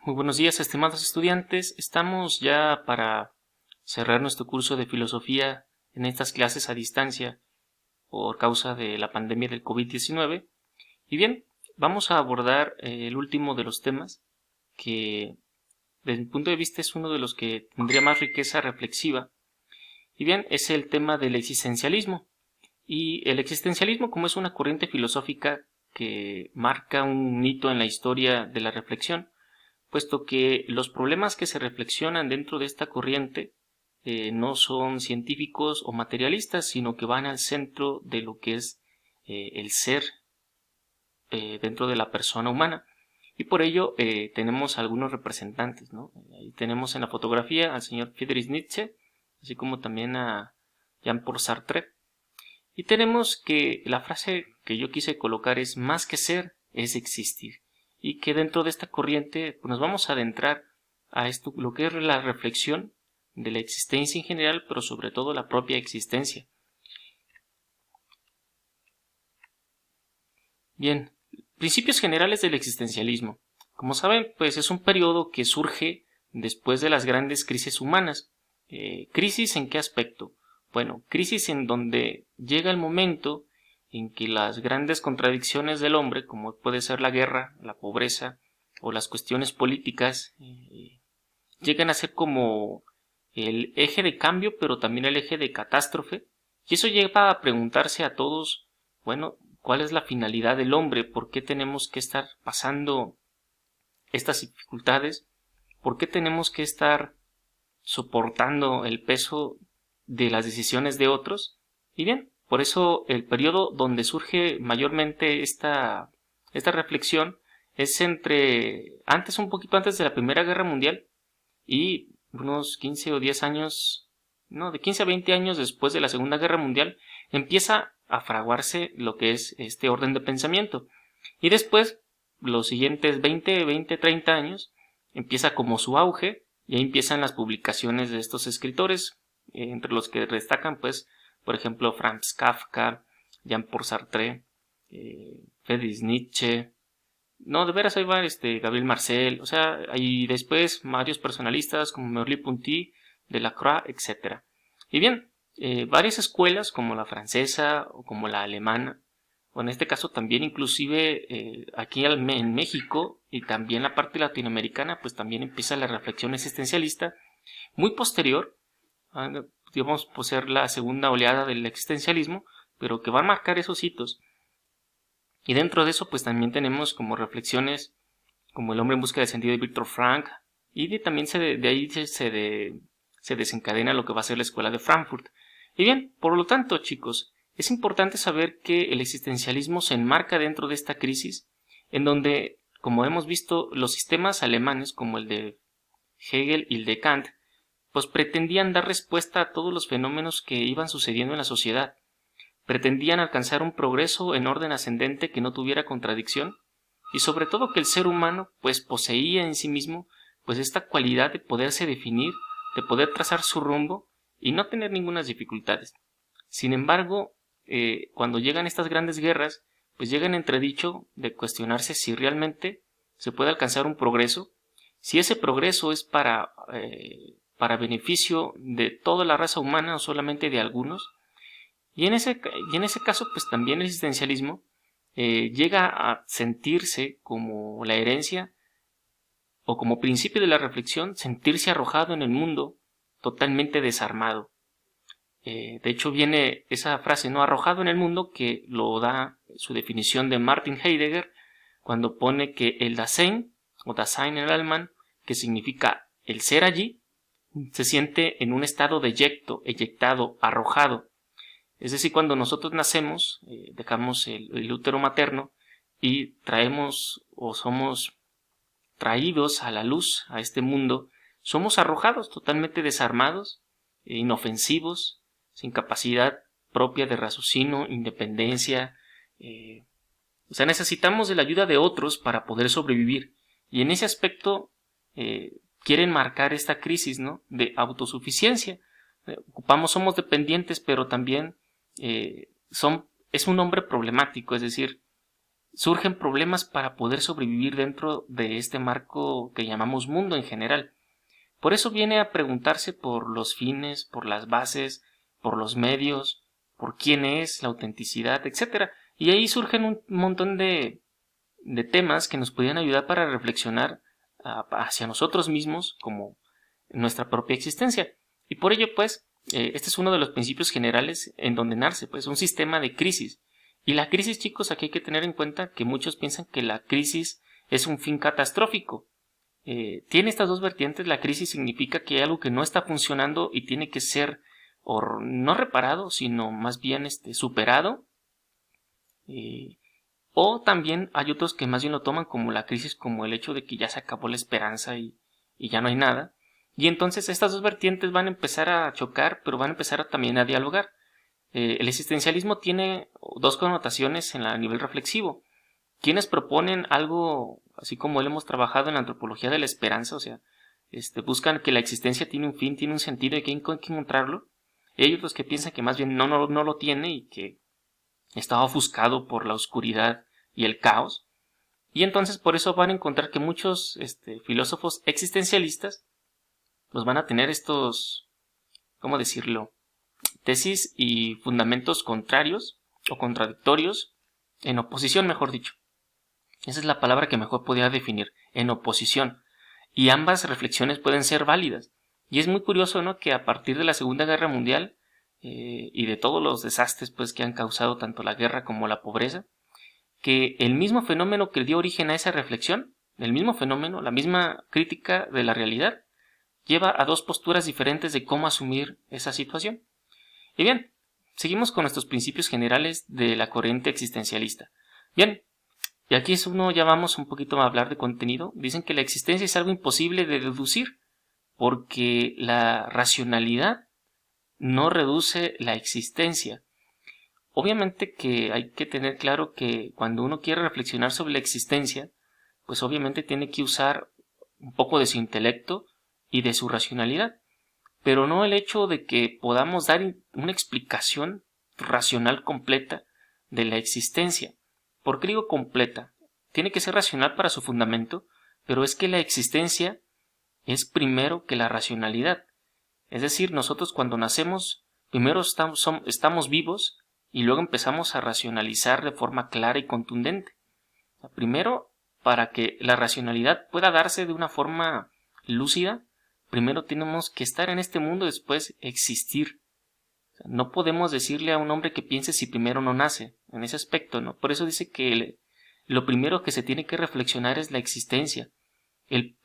Muy buenos días, estimados estudiantes. Estamos ya para cerrar nuestro curso de filosofía en estas clases a distancia por causa de la pandemia del COVID-19. Y bien, vamos a abordar el último de los temas que, desde mi punto de vista, es uno de los que tendría más riqueza reflexiva. Y bien, es el tema del existencialismo. Y el existencialismo, como es una corriente filosófica que marca un hito en la historia de la reflexión, puesto que los problemas que se reflexionan dentro de esta corriente no son científicos o materialistas, sino que van al centro de lo que es el ser dentro de la persona humana. Y por ello tenemos algunos representantes, ¿no? Ahí tenemos en la fotografía al señor Friedrich Nietzsche, así como también a Jean-Paul Sartre. Y tenemos que la frase que yo quise colocar es: más que ser, es existir. Y que dentro de esta corriente pues nos vamos a adentrar a esto, lo que es la reflexión de la existencia en general, pero sobre todo la propia existencia. Bien, principios generales del existencialismo. Como saben, pues es un periodo que surge después de las grandes crisis humanas. ¿Crisis en qué aspecto? Bueno, crisis en donde llega el momento en que las grandes contradicciones del hombre, como puede ser la guerra, la pobreza o las cuestiones políticas, llegan a ser como el eje de cambio, pero también el eje de catástrofe. Y eso lleva a preguntarse a todos, bueno, ¿cuál es la finalidad del hombre? ¿Por qué tenemos que estar pasando estas dificultades? ¿Por qué tenemos que estar soportando el peso de las decisiones de otros? Y bien, por eso el periodo donde surge mayormente esta reflexión es un poquito antes de la Primera Guerra Mundial y unos 15 o 10 años, no, de 15 a 20 años después de la Segunda Guerra Mundial, empieza a fraguarse lo que es este orden de pensamiento. Y después, los siguientes 30 años, empieza como su auge, y ahí empiezan las publicaciones de estos escritores, entre los que destacan, pues, por ejemplo, Franz Kafka, Jean-Paul Sartre, Friedrich Nietzsche. No, de veras, ahí va Gabriel Marcel, o sea, hay después varios personalistas como Merleau-Ponty, Delacroix, etc. Y bien, varias escuelas como la francesa o como la alemana, o en este caso también inclusive aquí en México y también la parte latinoamericana, pues también empieza la reflexión existencialista, muy posterior, digamos, por ser la segunda oleada del existencialismo, pero que va a marcar esos hitos. Y dentro de eso, pues también tenemos como reflexiones como El hombre en busca del sentido de Viktor Frankl, y también de ahí se desencadena lo que va a ser la escuela de Frankfurt. Y bien, por lo tanto, chicos, es importante saber que el existencialismo se enmarca dentro de esta crisis, en donde, como hemos visto, los sistemas alemanes, como el de Hegel y el de Kant, pues pretendían dar respuesta a todos los fenómenos que iban sucediendo en la sociedad. Pretendían alcanzar un progreso en orden ascendente que no tuviera contradicción, y sobre todo que el ser humano pues poseía en sí mismo pues esta cualidad de poderse definir, de poder trazar su rumbo y no tener ninguna dificultades. Sin embargo, cuando llegan estas grandes guerras, pues llega en entredicho de cuestionarse si realmente se puede alcanzar un progreso, si ese progreso es para beneficio de toda la raza humana o solamente de algunos. Y en ese caso, pues también el existencialismo llega a sentirse como la herencia o como principio de la reflexión, sentirse arrojado en el mundo totalmente desarmado. De hecho viene esa frase, ¿no? Arrojado en el mundo, que lo da su definición de Martin Heidegger cuando pone que el Dasein o Dasein en el alemán, que significa el ser allí, se siente en un estado de eyectado, arrojado. Es decir, cuando nosotros nacemos, dejamos el útero materno y traemos o somos traídos a la luz, a este mundo, somos arrojados totalmente desarmados, inofensivos, sin capacidad propia de raciocinio, independencia. O sea, necesitamos de la ayuda de otros para poder sobrevivir. Y en ese aspecto quieren marcar esta crisis, ¿no?, de autosuficiencia. Somos dependientes, pero también es un hombre problemático, es decir, surgen problemas para poder sobrevivir dentro de este marco que llamamos mundo en general. Por eso viene a preguntarse por los fines, por las bases, por los medios, por quién es, la autenticidad, etc. Y ahí surgen un montón de temas que nos podrían ayudar para reflexionar hacia nosotros mismos como nuestra propia existencia. Y por ello, pues, este es uno de los principios generales en donde nace, pues, un sistema de crisis. Y la crisis, chicos, aquí hay que tener en cuenta que muchos piensan que la crisis es un fin catastrófico. Tiene estas dos vertientes. La crisis significa que hay algo que no está funcionando y tiene que ser no reparado, sino más bien superado. O también hay otros que más bien lo toman como la crisis, como el hecho de que ya se acabó la esperanza y ya no hay nada. Y entonces estas dos vertientes van a empezar a chocar, pero van a empezar también a dialogar. El existencialismo tiene dos connotaciones a nivel reflexivo. Quienes proponen algo, así como lo hemos trabajado en la antropología de la esperanza, o sea, buscan que la existencia tiene un fin, tiene un sentido y que hay que encontrarlo. Y hay otros que piensan que más bien no lo tiene y que está ofuscado por la oscuridad y el caos. Y entonces por eso van a encontrar que muchos filósofos existencialistas pues van a tener estos, ¿cómo decirlo?, tesis y fundamentos contrarios o contradictorios, en oposición, mejor dicho. Esa es la palabra que mejor podría definir, en oposición. Y ambas reflexiones pueden ser válidas. Y es muy curioso, ¿no?, que a partir de la Segunda Guerra Mundial y de todos los desastres pues que han causado tanto la guerra como la pobreza, que el mismo fenómeno que dio origen a esa reflexión, el mismo fenómeno, la misma crítica de la realidad, lleva a dos posturas diferentes de cómo asumir esa situación. Y bien, seguimos con nuestros principios generales de la corriente existencialista. Bien, y aquí ya vamos un poquito a hablar de contenido. Dicen que la existencia es algo imposible de deducir, porque la racionalidad no reduce la existencia. Obviamente que hay que tener claro que cuando uno quiere reflexionar sobre la existencia, pues obviamente tiene que usar un poco de su intelecto y de su racionalidad, pero no el hecho de que podamos dar una explicación racional completa de la existencia. ¿Por qué digo completa? Tiene que ser racional para su fundamento, pero es que la existencia es primero que la racionalidad. Es decir, nosotros cuando nacemos, primero estamos vivos y luego empezamos a racionalizar de forma clara y contundente. Primero, para que la racionalidad pueda darse de una forma lúcida, primero tenemos que estar en este mundo y después existir. No podemos decirle a un hombre que piense si primero no nace, en ese aspecto, ¿no? Por eso dice que lo primero que se tiene que reflexionar es la existencia,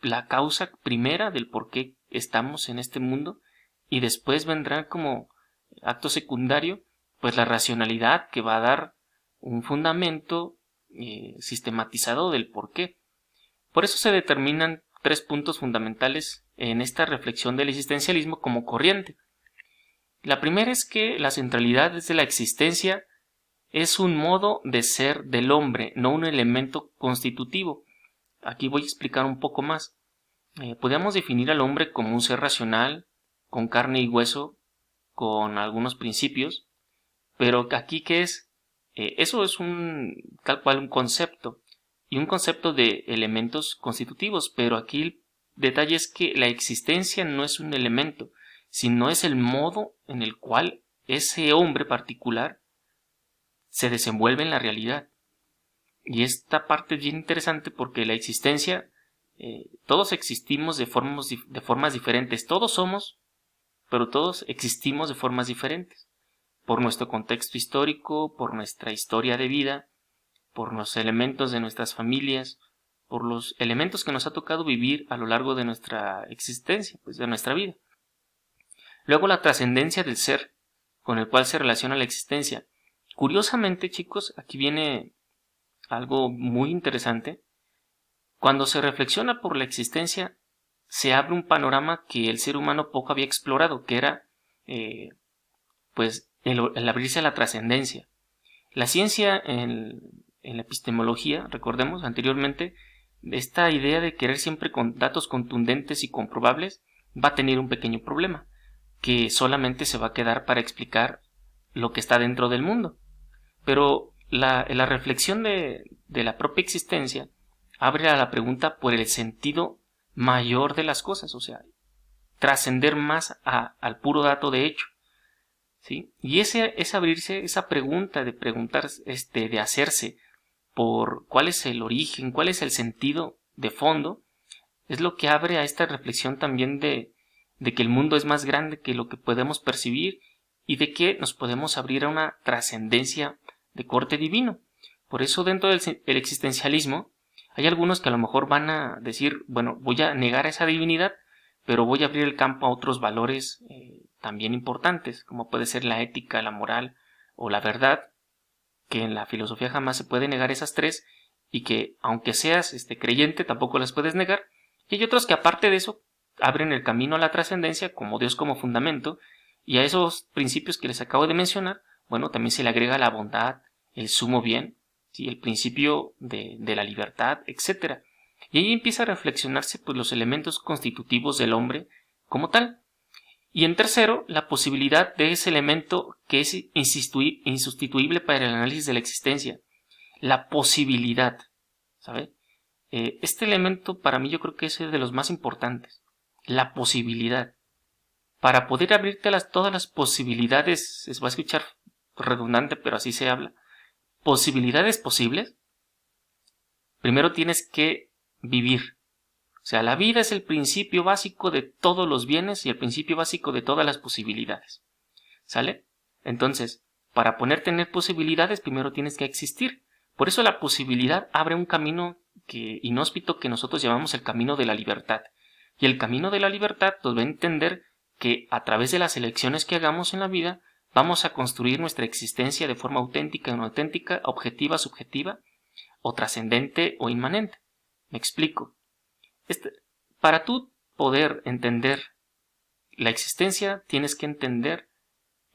la causa primera del por qué estamos en este mundo, y después vendrá como acto secundario pues la racionalidad que va a dar un fundamento sistematizado del por qué. Por eso se determinan 3 puntos fundamentales en esta reflexión del existencialismo como corriente. La primera es que la centralidad de la existencia es un modo de ser del hombre, no un elemento constitutivo. Aquí voy a explicar un poco más. Podemos definir al hombre como un ser racional, con carne y hueso, con algunos principios, pero aquí ¿qué es? Eso es tal cual un concepto, y un concepto de elementos constitutivos, pero aquí el detalle es que la existencia no es un elemento, sino es el modo en el cual ese hombre particular se desenvuelve en la realidad. Y esta parte es bien interesante porque la existencia, todos existimos de formas diferentes, todos somos, pero todos existimos de formas diferentes, por nuestro contexto histórico, por nuestra historia de vida, por los elementos de nuestras familias, por los elementos que nos ha tocado vivir a lo largo de nuestra existencia, pues de nuestra vida. Luego la trascendencia del ser, con el cual se relaciona la existencia. Curiosamente, chicos, aquí viene algo muy interesante. Cuando se reflexiona por la existencia, se abre un panorama que el ser humano poco había explorado, que era pues el abrirse a la trascendencia. La ciencia en la epistemología, recordemos anteriormente, esta idea de querer siempre con datos contundentes y comprobables va a tener un pequeño problema, que solamente se va a quedar para explicar lo que está dentro del mundo. Pero la reflexión de la propia existencia abre a la pregunta por el sentido mayor de las cosas, o sea, trascender más al puro dato de hecho, ¿sí? Y ese es abrirse esa pregunta de preguntar, de hacerse por cuál es el origen, cuál es el sentido de fondo, es lo que abre a esta reflexión también de que el mundo es más grande que lo que podemos percibir y de que nos podemos abrir a una trascendencia de corte divino. Por eso dentro del existencialismo hay algunos que a lo mejor van a decir, bueno, voy a negar esa divinidad, pero voy a abrir el campo a otros valores también importantes, como puede ser la ética, la moral o la verdad, que en la filosofía jamás se puede negar esas tres y que aunque seas creyente tampoco las puedes negar. Y hay otros que aparte de eso abren el camino a la trascendencia como Dios como fundamento, y a esos principios que les acabo de mencionar, bueno, también se le agrega la bondad, el sumo bien, ¿sí? El principio de la libertad, etc. Y ahí empieza a reflexionarse pues los elementos constitutivos del hombre como tal. Y en tercero, la posibilidad de ese elemento que es insustituible para el análisis de la existencia. La posibilidad, ¿sabe? Este elemento para mí yo creo que es de los más importantes. La posibilidad. Para poder abrirte todas las posibilidades, se va a escuchar redundante, pero así se habla. Posibilidades posibles. Primero tienes que vivir. O sea, la vida es el principio básico de todos los bienes y el principio básico de todas las posibilidades. ¿Sale? Entonces, para tener posibilidades, primero tienes que existir. Por eso la posibilidad abre un camino inhóspito que nosotros llamamos el camino de la libertad. Y el camino de la libertad nos va a entender que a través de las elecciones que hagamos en la vida, vamos a construir nuestra existencia de forma auténtica, no auténtica, objetiva, subjetiva, o trascendente o inmanente. Me explico. Para tú poder entender la existencia, tienes que entender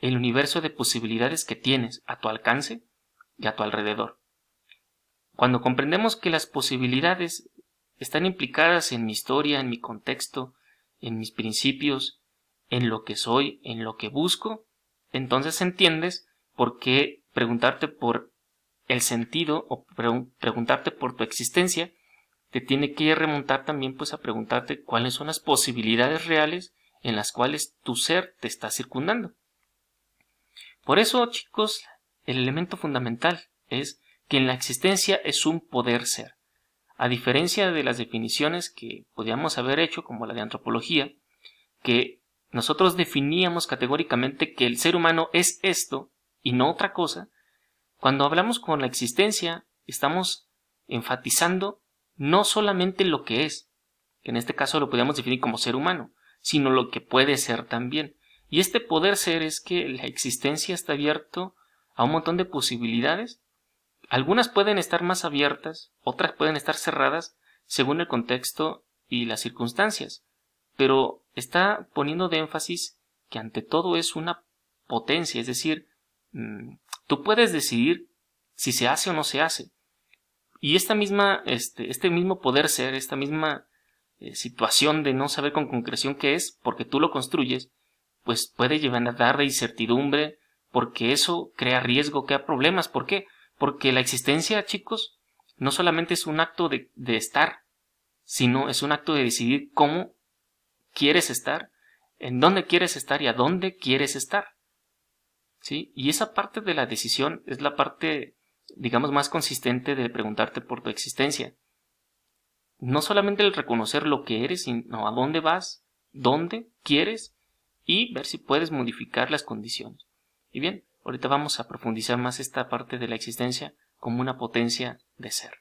el universo de posibilidades que tienes a tu alcance y a tu alrededor. Cuando comprendemos que las posibilidades están implicadas en mi historia, en mi contexto, en mis principios, en lo que soy, en lo que busco, entonces entiendes por qué preguntarte por el sentido o preguntarte por tu existencia te tiene que remontar también pues a preguntarte cuáles son las posibilidades reales en las cuales tu ser te está circundando. Por eso, chicos, el elemento fundamental es que en la existencia es un poder ser. A diferencia de las definiciones que podíamos haber hecho, como la de antropología, que nosotros definíamos categóricamente que el ser humano es esto y no otra cosa, cuando hablamos con la existencia estamos enfatizando no solamente lo que es, que en este caso lo podríamos definir como ser humano, sino lo que puede ser también. Y este poder ser es que la existencia está abierto a un montón de posibilidades. Algunas pueden estar más abiertas, otras pueden estar cerradas según el contexto y las circunstancias, pero está poniendo de énfasis que ante todo es una potencia, es decir, tú puedes decidir si se hace o no se hace. Y este mismo poder ser, esta misma situación de no saber con concreción qué es, porque tú lo construyes, pues puede llevar a dar de incertidumbre, porque eso crea riesgo, crea problemas. ¿Por qué? Porque la existencia, chicos, no solamente es un acto de estar, sino es un acto de decidir cómo quieres estar, en dónde quieres estar y a dónde quieres estar. ¿Sí? Y esa parte de la decisión es la parte, digamos, más consistente de preguntarte por tu existencia. No solamente el reconocer lo que eres, sino a dónde vas, dónde quieres y ver si puedes modificar las condiciones. Y bien, ahorita vamos a profundizar más esta parte de la existencia como una potencia de ser.